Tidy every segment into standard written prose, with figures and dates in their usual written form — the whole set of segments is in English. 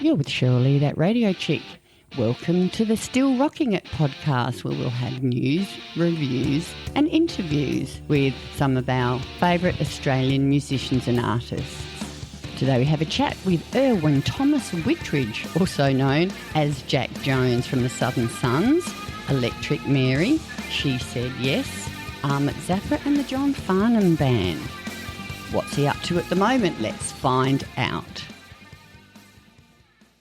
You're with Cheryl Lee, that radio chick. Welcome to the Still Rocking It podcast, where we'll have news, reviews and interviews with some of our favourite Australian musicians and artists. Today we have a chat with Erwin Thomas Whitridge, also known as Jack Jones from the Southern Sons, Electric Mary, She Said Yes, Ahmet Zappa and the John Farnham Band. What's he up to at the moment? Let's find out.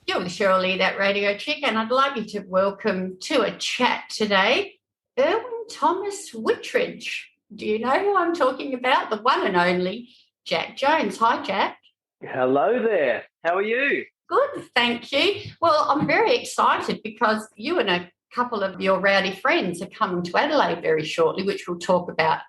You're with Cheryl Lee, that radio chick, and I'd like you to welcome to a chat today Erwin Thomas Whitridge. Do you know who I'm talking about? The one and only Jack Jones. Hi, Jack. Hello there. How are you? Good, thank you. Well, I'm very excited because you and a couple of your rowdy friends are coming to Adelaide very shortly, which we'll talk about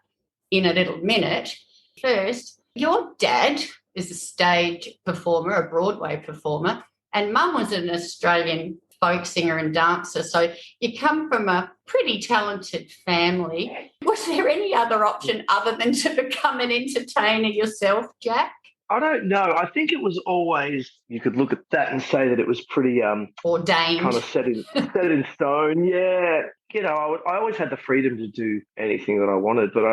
in a little minute. First, your dad is a stage performer, a Broadway performer, and Mum was an Australian folk singer and dancer. So you come from a pretty talented family. Was there any other option other than to become an entertainer yourself, Jack? I don't know. I think it was always, you could look at that and say that it was pretty ordained, kind of set in stone. Yeah. You know, I always had the freedom to do anything that I wanted, but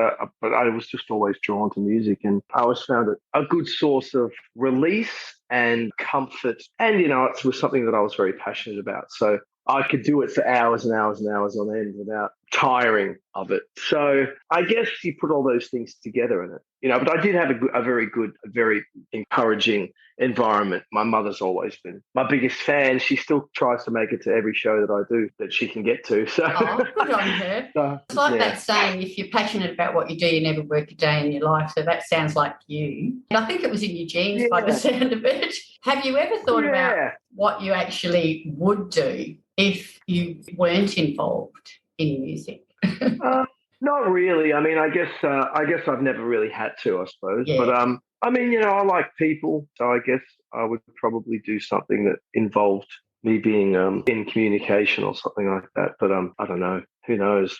I was just always drawn to music, and I always found it a good source of release and comfort. And, you know, it was something that I was very passionate about. So I could do it for hours and hours and hours on end without tiring of it. So I guess you put all those things together in it, you know, but I did have a very good, a very encouraging environment. My mother's always been my biggest fan. She still tries to make it to every show that I do that she can get to. So good on her. It's like that saying, if you're passionate about what you do, you never work a day in your life. So that sounds like you. And I think it was in your genes by the sound of it. Have you ever thought about what you actually would do if you weren't involved in music? Not really. I mean, I guess I've never really had to, I suppose. Yeah. But I mean, you know, I like people, so I guess I would probably do something that involved me being in communication or something like that. But I don't know. Who knows?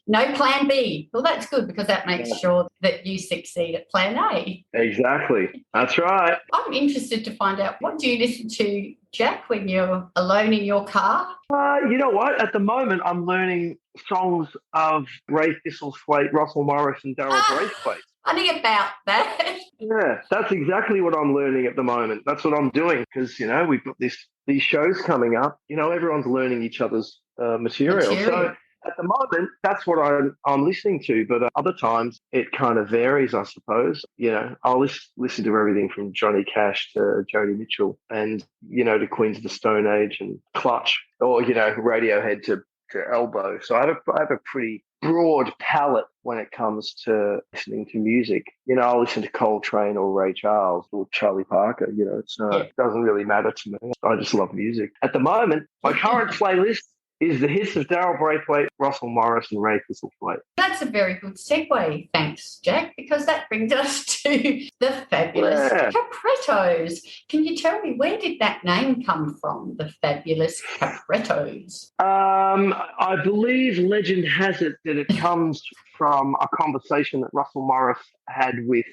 No plan B. Well, that's good because that makes sure that you succeed at plan A. Exactly. That's right. I'm interested to find out, what do you listen to, Jack, when you're alone in your car? You know what? At the moment, I'm learning songs of Ray Thistlethwaite, Russell Morris and Daryl Braithwaite. Funny about that. Yeah, that's exactly what I'm learning at the moment. That's what I'm doing because, you know, we've got these shows coming up. You know, everyone's learning each other's material. So at the moment, that's what I'm listening to. But other times, it kind of varies, I suppose. You know, I'll listen to everything from Johnny Cash to Joni Mitchell and, you know, to Queens of the Stone Age and Clutch, or, you know, Radiohead to Elbow. So I have a pretty broad palette when it comes to listening to music. You know, I'll listen to Coltrane or Ray Charles or Charlie Parker. You know, it doesn't really matter to me. I just love music. At the moment, my current playlist is the hits of Daryl Braithwaite, Russell Morris and Ray Thistlethwaite. That's a very good segue, thanks, Jack, because that brings us to the fabulous Caprettos. Can you tell me, where did that name come from, the fabulous Caprettos? I believe legend has it that it comes from a conversation that Russell Morris had with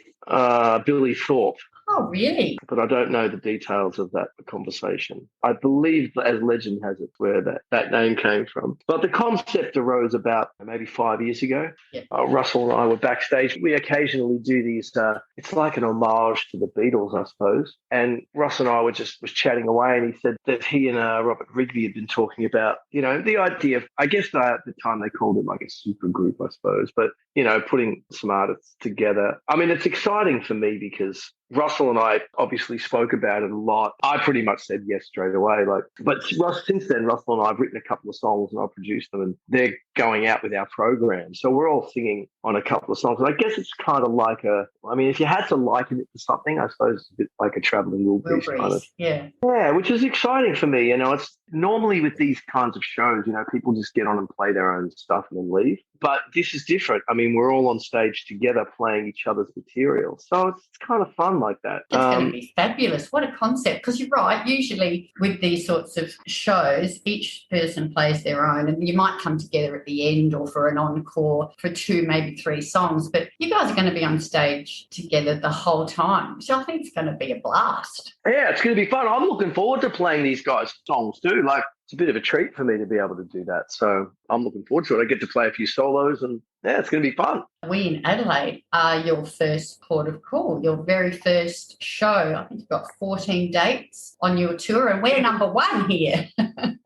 Billy Thorpe. Oh, really? But I don't know the details of that conversation. I believe, as legend has it, where that name came from. But the concept arose about maybe 5 years ago. Yeah. Russell and I were backstage. We occasionally do these, it's like an homage to the Beatles, I suppose. And Russ and I was chatting away, and he said that he and Robert Rigby had been talking about, you know, the idea of, I guess at the time they called it like a super group, I suppose. But, you know, putting some artists together. I mean, it's exciting for me because Russell and I obviously spoke about it a lot. I pretty much said yes straight away. But since then, Russell and I have written a couple of songs and I've produced them, and they're going out with our program. So we're all singing on a couple of songs. And I guess it's kind of like if you had to liken it to something, I suppose it's a bit like a traveling Wilburys kind of. Yeah. Yeah, which is exciting for me. You know, it's Normally with these kinds of shows, people just get on and play their own stuff and then leave. But this is different. I mean, we're all on stage together playing each other's material. So it's kind of fun like that. It's going to be fabulous. What a concept. Because you're right, usually with these sorts of shows, each person plays their own and you might come together at the end or for an encore for 2, maybe 3 songs. But you guys are going to be on stage together the whole time. So I think it's going to be a blast. Yeah, it's going to be fun. I'm looking forward to playing these guys' songs too. Like, it's a bit of a treat for me to be able to do that. So I'm looking forward to it. I get to play a few solos and, yeah, it's going to be fun. We in Adelaide are your first port of call, your very first show. I think you've got 14 dates on your tour and we're number 1 here.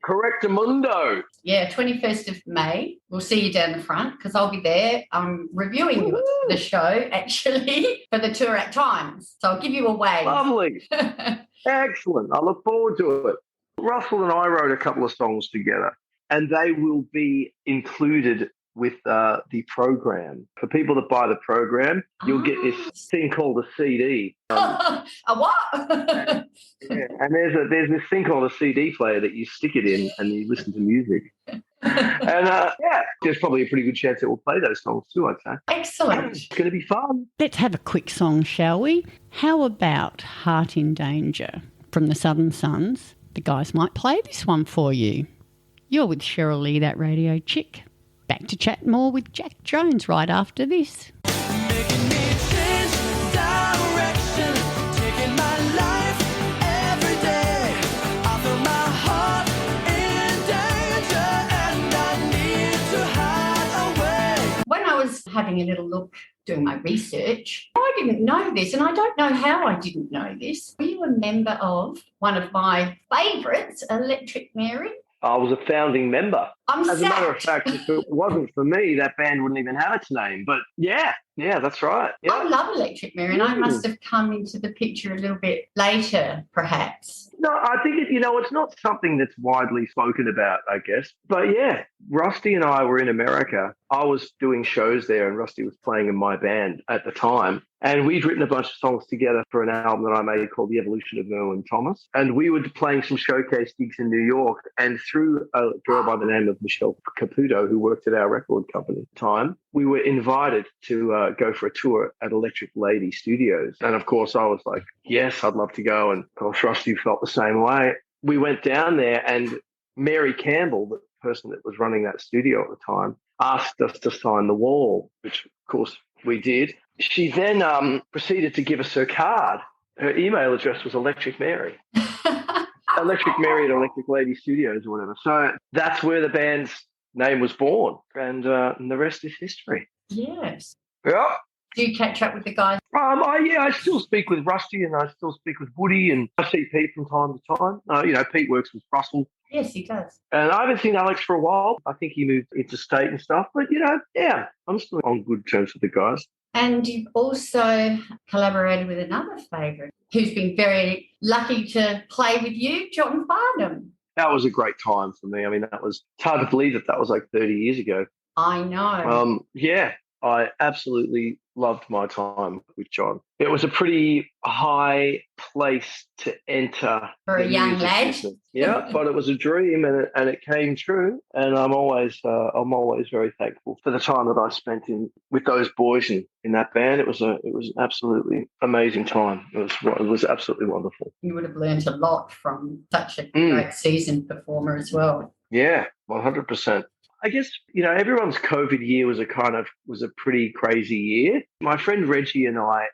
Correctamundo. Yeah, 21st of May. We'll see you down the front because I'll be there. I'm reviewing the show, actually, for the tour at times. So I'll give you a wave. Lovely. Excellent. I look forward to it. Russell and I wrote a couple of songs together and they will be included with the program. For people that buy the program, you'll get this thing called a CD. A what? Yeah, and there's this thing called a CD player that you stick it in and you listen to music. And, there's probably a pretty good chance it will play those songs too, I'd say. Excellent. It's going to be fun. Let's have a quick song, shall we? How about Heart in Danger from the Southern Sons? The guys might play this one for you. You're with Cheryl Lee, that radio chick. Back to chat more with Jack Jones right after this. Making me change direction, taking my life every day. I feel my heart in danger and I need to hide away. When I was having a little look, doing my research, I didn't know this, and I don't know how I didn't know this. Were you a member of one of my favourites, Electric Mary? I was a founding member. As a matter of fact, if it wasn't for me, that band wouldn't even have its name. But yeah, that's right. Yeah. I love Electric Mary, and I must have come into the picture a little bit later, perhaps. No, I think it's not something that's widely spoken about, I guess. But yeah, Rusty and I were in America. I was doing shows there and Rusty was playing in my band at the time. And we'd written a bunch of songs together for an album that I made called The Evolution of Merwin Thomas. And we were playing some showcase gigs in New York. And through a girl by the name of Michelle Caputo, who worked at our record company at the time, we were invited to go for a tour at Electric Lady Studios. And of course, I was like, yes, I'd love to go. And of course, Rusty felt the same way. We went down there and Mary Campbell, the person that was running that studio at the time, asked us to sign the wall, which of course we did. She then proceeded to give us her card. Her email address was Electric Mary. Electric Mary at Electric Lady Studios or whatever. So that's where the band's name was born. And the rest is history. Yes. Yeah. Do you catch up with the guys? I still speak with Rusty and I still speak with Woody and I see Pete from time to time. Pete works with Russell. Yes, he does. And I haven't seen Alex for a while. I think he moved interstate and stuff. But, I'm still on good terms with the guys. And you've also collaborated with another favourite who's been very lucky to play with you, John Farnham. That was a great time for me. I mean, it's hard to believe that was like 30 years ago. I know. I absolutely loved my time with John. It was a pretty high place to enter for a young lad. Yeah, but it was a dream, and it came true. And I'm always very thankful for the time that I spent with those boys in that band. It was an absolutely amazing time. It was absolutely wonderful. You would have learned a lot from such a great seasoned performer as well. Yeah, 100%. I guess, everyone's COVID year was a pretty crazy year. My friend Reggie and I,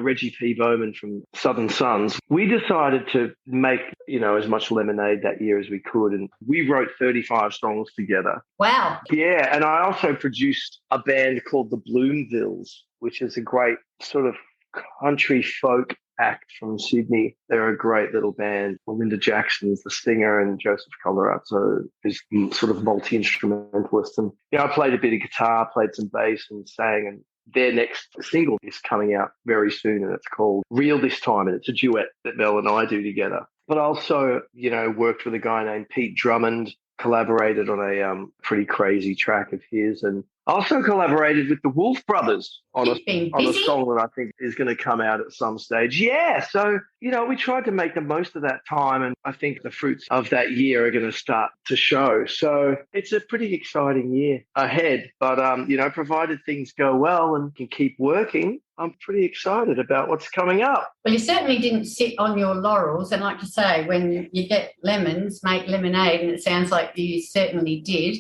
Reggie P. Bowman from Southern Sons, we decided to make, as much lemonade that year as we could. And we wrote 35 songs together. Wow. Yeah. And I also produced a band called the Bloomvilles, which is a great sort of country folk act from Sydney. They're a great little band. Linda Jackson's the singer and Joseph Colorazzo is sort of multi-instrumentalist. And I played a bit of guitar, played some bass and sang. And their next single is coming out very soon and it's called Real This Time. And it's a duet that Mel and I do together. But also, worked with a guy named Pete Drummond, collaborated on a pretty crazy track of his. And Also collaborated with the Wolf Brothers on a busy? song that I think is going to come out at some stage. Yeah, so, we tried to make the most of that time, and I think the fruits of that year are going to start to show. So it's a pretty exciting year ahead. But, provided things go well and can keep working, I'm pretty excited about what's coming up. Well, you certainly didn't sit on your laurels. And like you say, when you get lemons, make lemonade, and it sounds like you certainly did.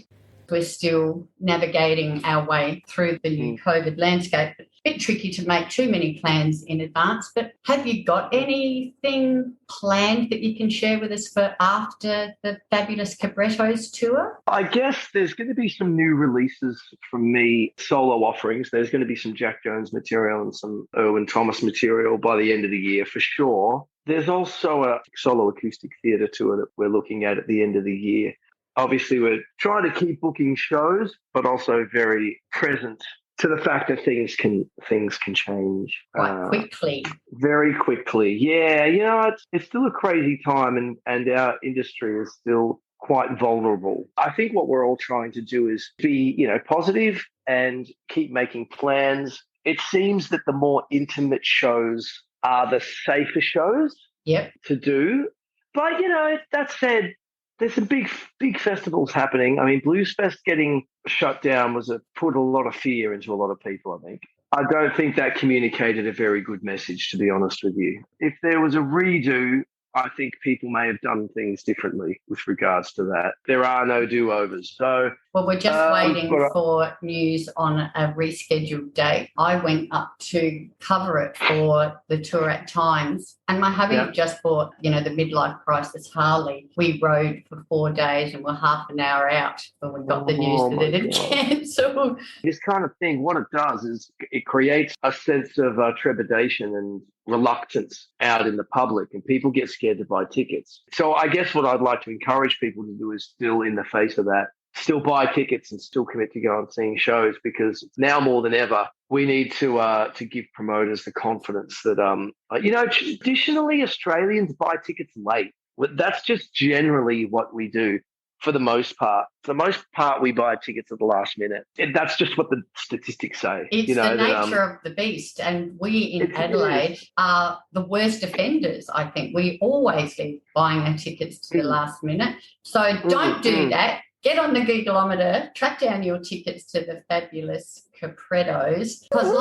We're still navigating our way through the new COVID landscape. It's a bit tricky to make too many plans in advance, but have you got anything planned that you can share with us for after the Fabulous Cabrettos tour? I guess there's going to be some new releases from me, solo offerings. There's going to be some Jack Jones material and some Erwin Thomas material by the end of the year for sure. There's also a solo acoustic theatre tour that we're looking at the end of the year. Obviously, we're trying to keep booking shows, but also very present to the fact that things can change quite quickly. Very quickly. Yeah, it's still a crazy time, and our industry is still quite vulnerable. I think what we're all trying to do is be, positive and keep making plans. It seems that the more intimate shows are the safer shows to do. But, that said, there's some big festivals happening. I mean, Bluesfest getting shut down put a lot of fear into a lot of people, I think. I don't think that communicated a very good message, to be honest with you. If there was a redo, I think people may have done things differently with regards to that. There are no do-overs. So, well, we're just waiting for news on a rescheduled date. I went up to cover it for the tour at Times, and my hubby just bought, the midlife crisis Harley. We rode for 4 days and were half an hour out when we got the news that it had cancelled. This kind of thing, what it does is it creates a sense of trepidation and reluctance out in the public, and people get scared to buy tickets. So I guess what I'd like to encourage people to do is still, in the face of that, still buy tickets and still commit to go and seeing shows, because now more than ever, we need to give promoters the confidence that, traditionally Australians buy tickets late. That's just generally what we do. For the most part. For the most part, we buy tickets at the last minute. That's just what the statistics say. It's the nature of the beast. And we in Adelaide are the worst offenders, I think. We always leave buying our tickets to the last minute. So don't do that. Get on the Googleometer, track down your tickets to the Fabulous Cabrettos. Because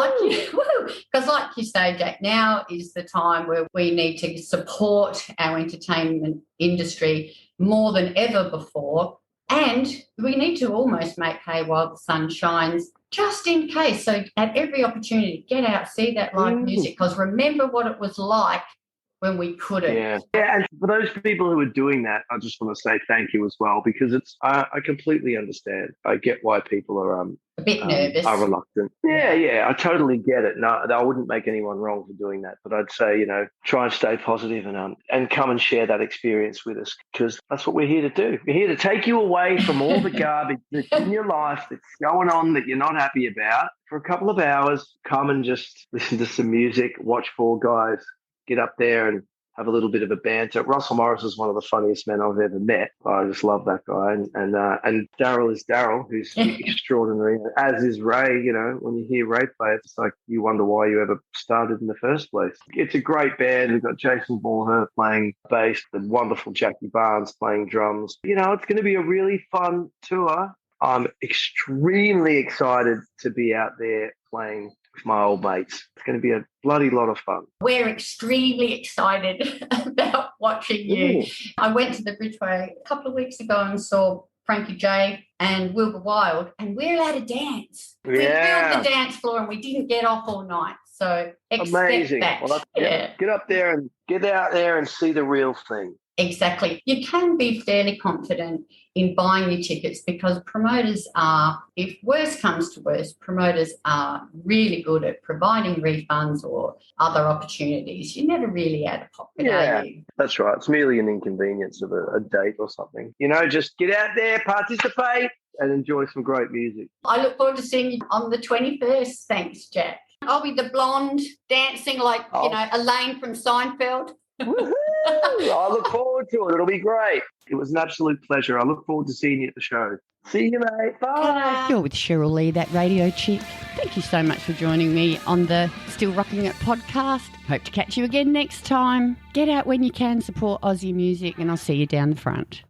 like you say, Jack, now is the time where we need to support our entertainment industry more than ever before. And we need to almost make hay while the sun shines, just in case. So at every opportunity, get out, see that live music, because remember what it was like when we couldn't. Yeah, and for those people who are doing that, I just want to say thank you as well, because I completely understand. I get why people are a bit nervous, are reluctant. Yeah, I totally get it. No, I wouldn't make anyone wrong for doing that, but I'd say, try and stay positive and come and share that experience with us, because that's what we're here to do. We're here to take you away from all the garbage that's in your life that's going on that you're not happy about for a couple of hours. Come and just listen to some music, watch four guys get up there and have a little bit of a banter. Russell Morris is one of the funniest men I've ever met. I just love that guy. And Daryl is Daryl, who's extraordinary, as is Ray. When you hear Ray play, it's like you wonder why you ever started in the first place. It's a great band. We've got Jason Ballher playing bass, the wonderful Jackie Barnes playing drums. It's going to be a really fun tour. I'm extremely excited to be out there playing with my old mates. It's going to be a bloody lot of fun. We're extremely excited about watching you. I went to the Bridgeway a couple of weeks ago and saw Frankie J and Wilbur Wilde, and we're allowed to dance. We built the dance floor and we didn't get off all night. So amazing. That. Well, get up there and get out there and see the real thing. Exactly. You can be fairly confident in buying your tickets, because promoters are, if worse comes to worse, promoters are really good at providing refunds or other opportunities. You're never really out of pocket, are you? That's right. It's merely an inconvenience of a date or something. Just get out there, participate, and enjoy some great music. I look forward to seeing you on the 21st. Thanks, Jack. I'll be the blonde dancing like, Elaine from Seinfeld. Woohoo! I look forward to it. It'll be great. It was an absolute pleasure. I look forward to seeing you at the show. See you, mate. Bye. You're with Cheryl Lee, that radio chick. Thank you so much for joining me on the Still Rocking It podcast. Hope to catch you again next time. Get out when you can, support Aussie music, and I'll see you down the front.